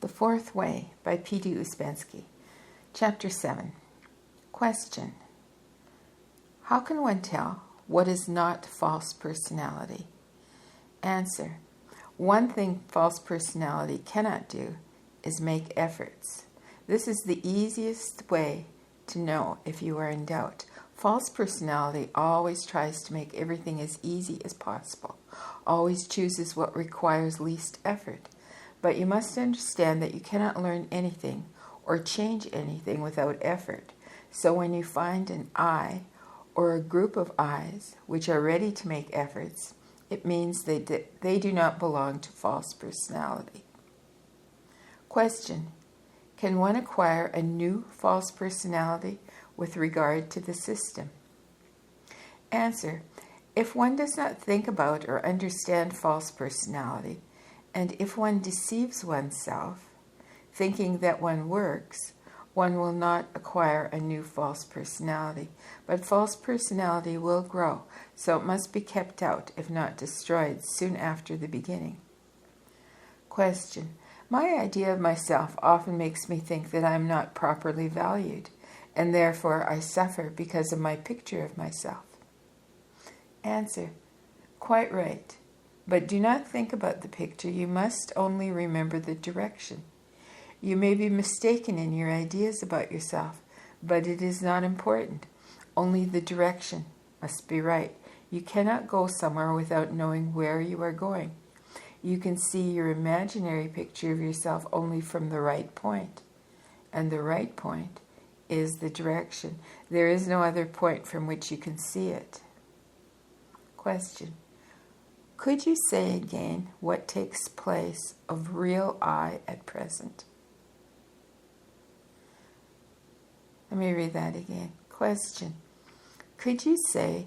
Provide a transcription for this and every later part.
The Fourth Way by P.D. Ouspensky. Chapter 7. Question. How can one tell what is not false personality? Answer. One thing false personality cannot do is make efforts. This is the easiest way to know if you are in doubt. False personality always tries to make everything as easy as possible, always chooses what requires least effort. But you must understand that you cannot learn anything or change anything without effort. So when you find an I or a group of I's which are ready to make efforts, it means they do not belong to false personality. Question. Can one acquire a new false personality with regard to the system? Answer. If one does not think about or understand false personality, and if one deceives oneself, thinking that one works, one will not acquire a new false personality. But false personality will grow, so it must be kept out, if not destroyed, soon after the beginning. Question. My idea of myself often makes me think that I am not properly valued, and therefore I suffer because of my picture of myself. Answer. Quite right. But do not think about the picture, you must only remember the direction. You may be mistaken in your ideas about yourself, but it is not important. Only the direction must be right. You cannot go somewhere without knowing where you are going. You can see your imaginary picture of yourself only from the right point, and the right point is the direction. There is no other point from which you can see it. Question. Could you say again what takes place of real I at present? Let me read that again. Question. Could you say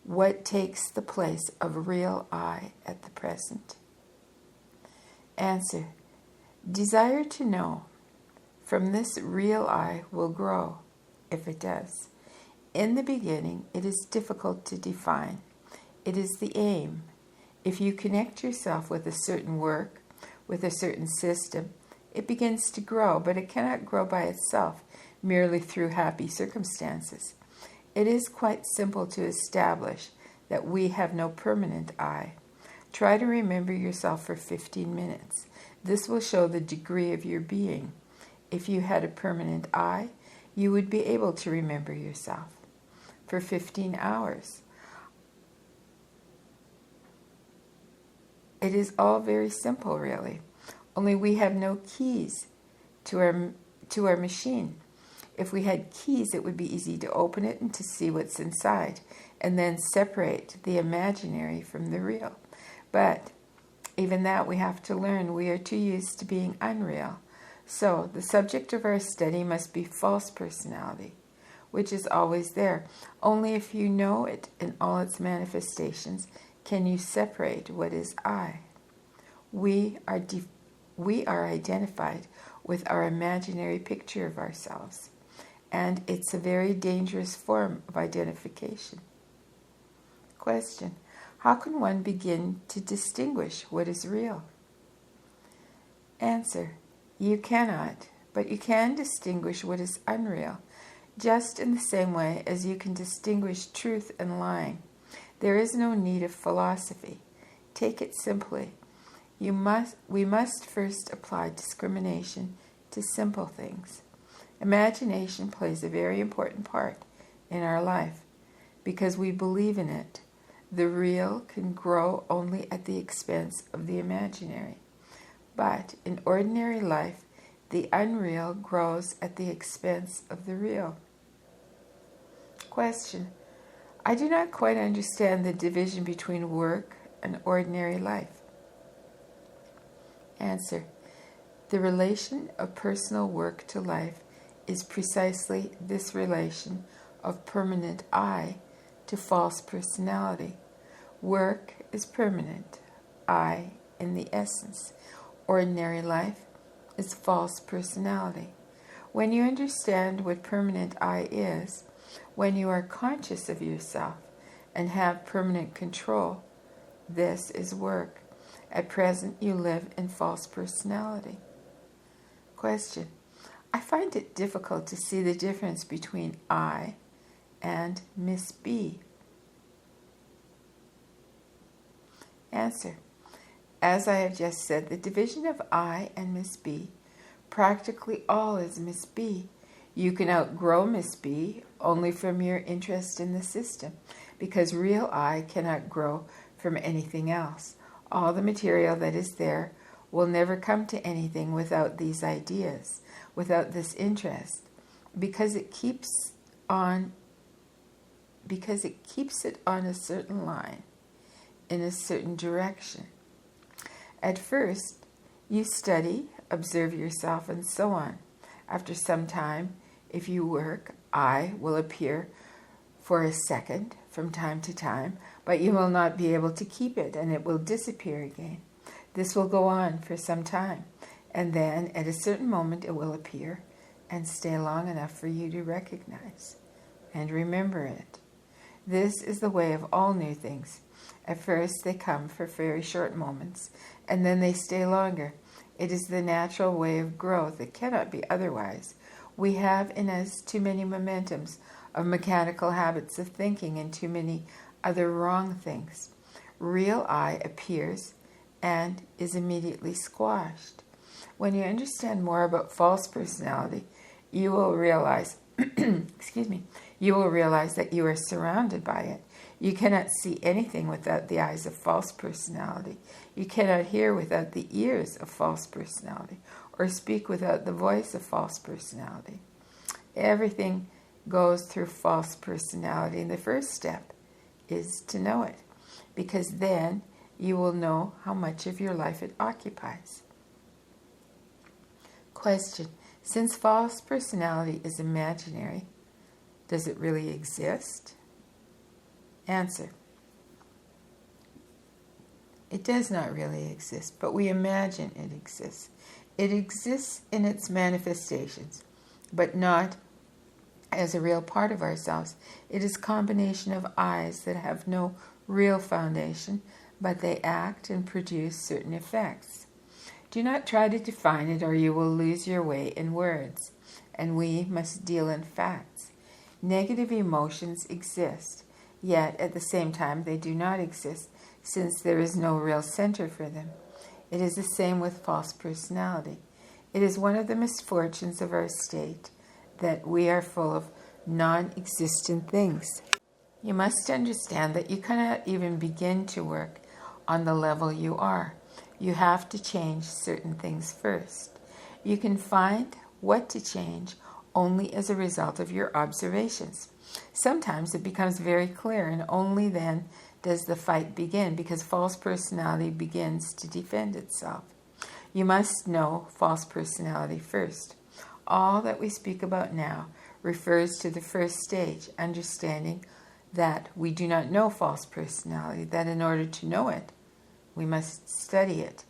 what takes the place of real I at the present? Answer. Desire to know. From this real I will grow, if it does. In the beginning, it is difficult to define. It is the aim. If you connect yourself with a certain work, with a certain system, it begins to grow, but it cannot grow by itself, merely through happy circumstances. It is quite simple to establish that we have no permanent I. Try to remember yourself for 15 minutes. This will show the degree of your being. If you had a permanent I, you would be able to remember yourself for 15 hours. It is all very simple, really. Only we have no keys to our machine. If we had keys, it would be easy to open it and to see what's inside, and then separate the imaginary from the real. But even that we have to learn. We are too used to being unreal. So the subject of our study must be false personality, which is always there. Only if you know it in all its manifestations can you separate what is I. We are identified with our imaginary picture of ourselves, and it's a very dangerous form of identification. Question. How can one begin to distinguish what is real? Answer. You cannot, but you can distinguish what is unreal, just in the same way as you can distinguish truth and lying. There is no need of philosophy. Take it simply. We must first apply discrimination to simple things. Imagination plays a very important part in our life because we believe in it. The real can grow only at the expense of the imaginary. But in ordinary life, the unreal grows at the expense of the real. Question. I do not quite understand the division between work and ordinary life. Answer. The relation of personal work to life is precisely this relation of permanent I to false personality. Work is permanent, I in the essence. Ordinary life is false personality. When you understand what permanent I is, when you are conscious of yourself and have permanent control, this is work. At present, you live in false personality. Question. I find it difficult to see the difference between I and Miss B. Answer. As I have just said, the division of I and Miss B, practically all is Miss B. You can outgrow Miss B only from your interest in the system, because real I cannot grow from anything else. All the material that is there will never come to anything without these ideas, without this interest, because it keeps it on a certain line, in a certain direction. At first, you study, observe yourself, and so on. After some time, if you work, I will appear for a second from time to time, but you will not be able to keep it, and it will disappear again. This will go on for some time, and then at a certain moment it will appear and stay long enough for you to recognize and remember it. This is the way of all new things. At first they come for very short moments, and then they stay longer. It is the natural way of growth. It cannot be otherwise. We have in us too many momentums of mechanical habits of thinking and too many other wrong things. Real I appears and is immediately squashed. When you understand more about false personality, you will realize you will realize that you are surrounded by it. You cannot see anything without the eyes of false personality. You cannot hear without the ears of false personality, or speak without the voice of false personality. Everything goes through false personality, and the first step is to know it, because then you will know how much of your life it occupies. Question. Since false personality is imaginary, does it really exist? Answer. It does not really exist, but we imagine it exists. It exists in its manifestations, but not as a real part of ourselves. It is a combination of I's that have no real foundation, but they act and produce certain effects. Do not try to define it, or you will lose your way in words, and we must deal in facts. Negative emotions exist, yet at the same time they do not exist, since there is no real center for them. It is the same with false personality. It is one of the misfortunes of our state that we are full of non-existent things. You must understand that you cannot even begin to work on the level you are. You have to change certain things first. You can find what to change only as a result of your observations. Sometimes it becomes very clear, and only then does the fight begin, because false personality begins to defend itself. You must know false personality first. All that we speak about now refers to the first stage, understanding that we do not know false personality, that in order to know it, we must study it,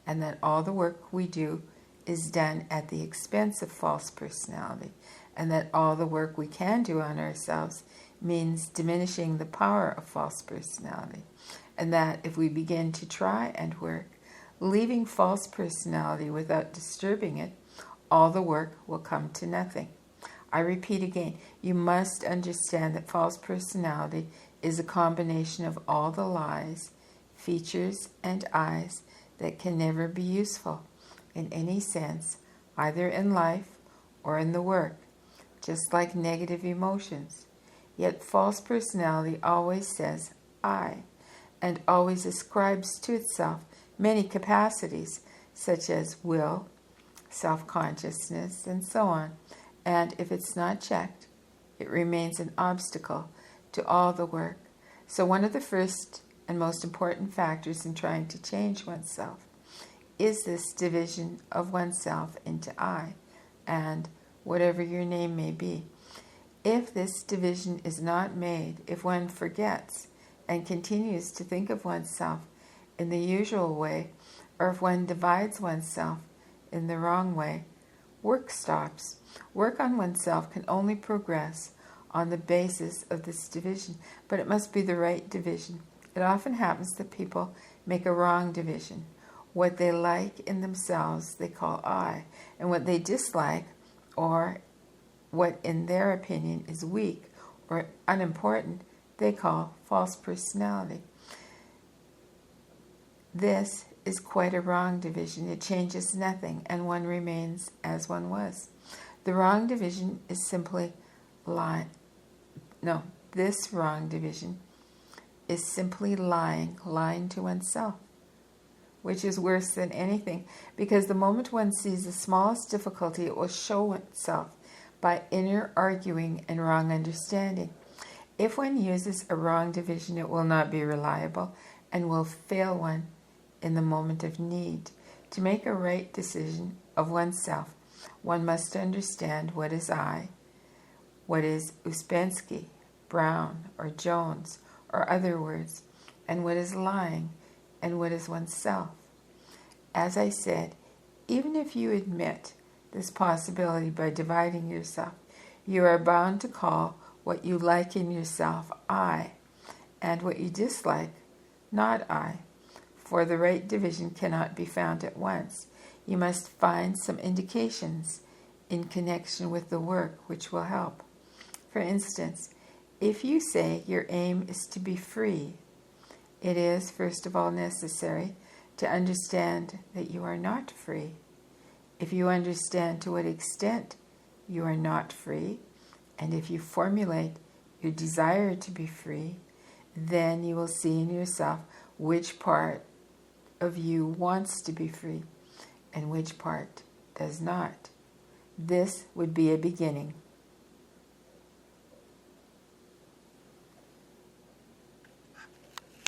and that all the work we do is done at the expense of false personality, and that all the work we can do on ourselves means diminishing the power of false personality, and that if we begin to try and work, leaving false personality without disturbing it, all the work will come to nothing. I repeat again, you must understand that false personality is a combination of all the lies, features, and I's that can never be useful in any sense, either in life or in the work, just like negative emotions. Yet false personality always says I, and always ascribes to itself many capacities, such as will, self-consciousness, and so on. And if it's not checked, it remains an obstacle to all the work. So one of the first and most important factors in trying to change oneself is this division of oneself into I and whatever your name may be. If this division is not made, if one forgets and continues to think of oneself in the usual way, or if one divides oneself in the wrong way, work stops. Work on oneself can only progress on the basis of this division, but it must be the right division. It often happens that people make a wrong division, What they like in themselves they call I, and what they dislike, or what in their opinion is weak or unimportant, they call false personality. This is quite a wrong division. It changes nothing, and one remains as one was. The wrong division is simply this wrong division is simply lying to oneself, which is worse than anything, because the moment one sees the smallest difficulty, it will show itself by inner arguing and wrong understanding. If one uses a wrong division, it will not be reliable and will fail one in the moment of need. To make a right decision of oneself, one must understand what is I, what is Ouspensky, Brown, or Jones, or other words, and what is lying, and what is oneself. As I said, even if you admit this possibility by dividing yourself, you are bound to call what you like in yourself I, and what you dislike not I, for the right division cannot be found at once. You must find some indications in connection with the work which will help. For instance, if you say your aim is to be free, it is, first of all, necessary to understand that you are not free. If you understand to what extent you are not free, and if you formulate your desire to be free, then you will see in yourself which part of you wants to be free and which part does not. This would be a beginning.